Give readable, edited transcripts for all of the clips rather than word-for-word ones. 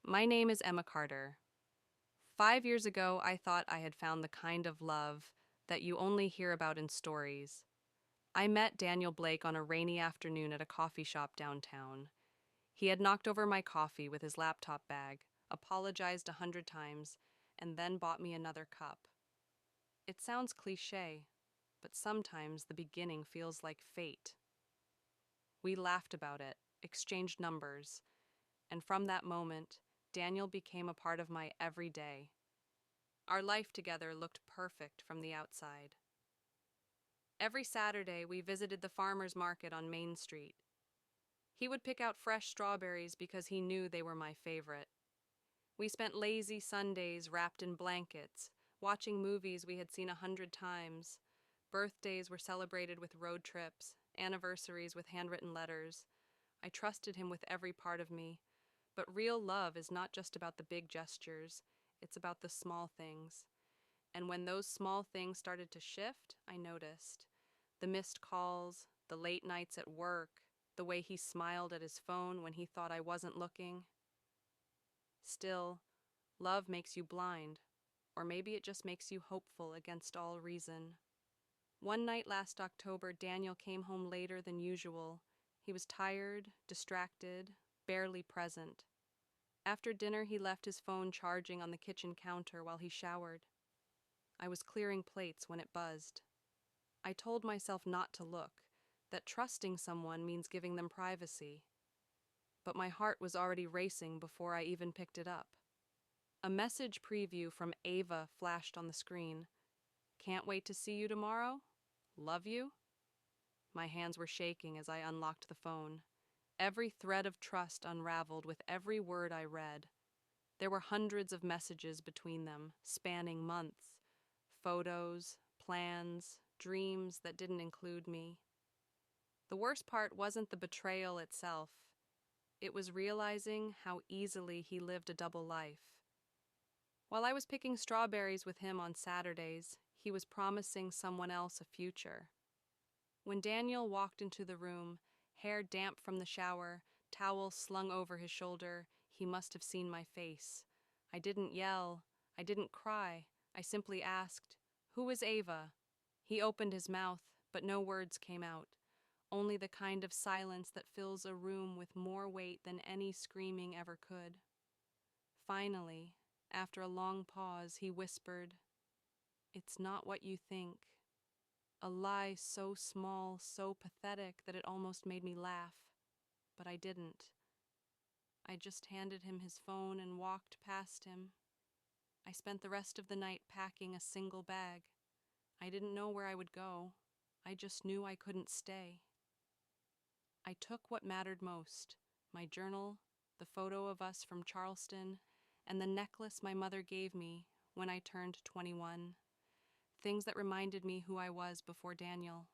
My name is Emma Carter. 5 years ago, I thought I had found the kind of love that you only hear about in stories. I met Daniel Blake on a rainy afternoon at a coffee shop downtown. He had knocked over my coffee with his laptop bag, apologized 100 times, and then bought me another cup. It sounds cliché, but sometimes the beginning feels like fate. We laughed about it, exchanged numbers, and from that moment, Daniel became a part of my everyday. Our life together looked perfect from the outside. Every Saturday, we visited the farmer's market on Main Street. He would pick out fresh strawberries because he knew they were my favorite. We spent lazy Sundays wrapped in blankets, watching movies we had seen 100 times. Birthdays were celebrated with road trips, anniversaries with handwritten letters. I trusted him with every part of me. But real love is not just about the big gestures, it's about the small things. And when those small things started to shift, I noticed. The missed calls, the late nights at work, the way he smiled at his phone when he thought I wasn't looking. Still, love makes you blind, or maybe it just makes you hopeful against all reason. One night last October, Daniel came home later than usual. He was tired, distracted, barely present. After dinner, he left his phone charging on the kitchen counter while he showered. I was clearing plates when it buzzed. I told myself not to look, that trusting someone means giving them privacy. But my heart was already racing before I even picked it up. A message preview from Ava flashed on the screen. "Can't wait to see you tomorrow? Love you?" My hands were shaking as I unlocked the phone. Every thread of trust unraveled with every word I read. There were hundreds of messages between them, spanning months. Photos, plans, dreams that didn't include me. The worst part wasn't the betrayal itself. It was realizing how easily he lived a double life. While I was picking strawberries with him on Saturdays, he was promising someone else a future. When Daniel walked into the room, hair damp from the shower, towel slung over his shoulder, he must have seen my face. I didn't yell. I didn't cry. I simply asked, "Who is Ava?" He opened his mouth, but no words came out. Only the kind of silence that fills a room with more weight than any screaming ever could. Finally, after a long pause, he whispered, "It's not what you think." A lie so small, so pathetic that it almost made me laugh. But I didn't. I just handed him his phone and walked past him. I spent the rest of the night packing a single bag. I didn't know where I would go. I just knew I couldn't stay. I took what mattered most, my journal, the photo of us from Charleston, and the necklace my mother gave me when I turned 21. Things that reminded me who I was before Daniel.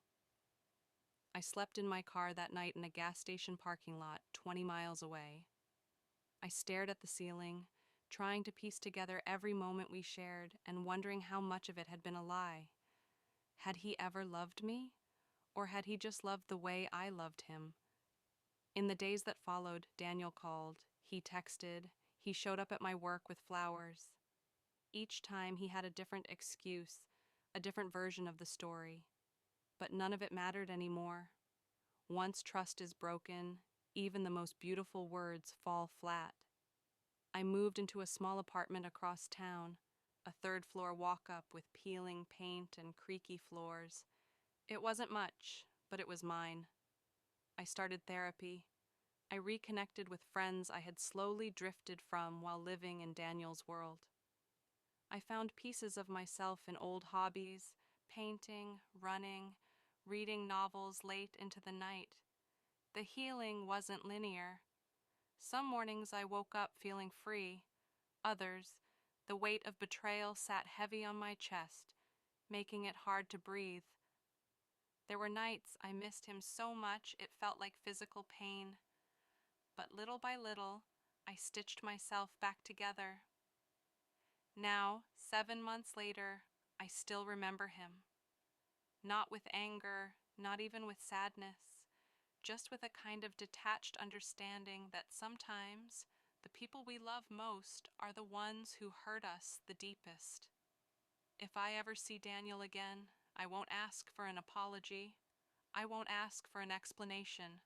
I slept in my car that night in a gas station parking lot 20 miles away. I stared at the ceiling, trying to piece together every moment we shared and wondering how much of it had been a lie. Had he ever loved me? Or had he just loved the way I loved him? In the days that followed, Daniel called, he texted, he showed up at my work with flowers. Each time he had a different excuse, a different version of the story. But none of it mattered anymore. Once trust is broken, even the most beautiful words fall flat. I moved into a small apartment across town, a third-floor walk-up with peeling paint and creaky floors. It wasn't much, but it was mine. I started therapy. I reconnected with friends I had slowly drifted from while living in Daniel's world. I found pieces of myself in old hobbies, painting, running, reading novels late into the night. The healing wasn't linear. Some mornings I woke up feeling free. Others, the weight of betrayal sat heavy on my chest, making it hard to breathe. There were nights I missed him so much it felt like physical pain. But little by little, I stitched myself back together. Now, 7 months later, I still remember him. Not with anger, not even with sadness, just with a kind of detached understanding that sometimes The people we love most are the ones who hurt us the deepest. If I ever see Daniel again, I won't ask for an apology. I won't ask for an explanation.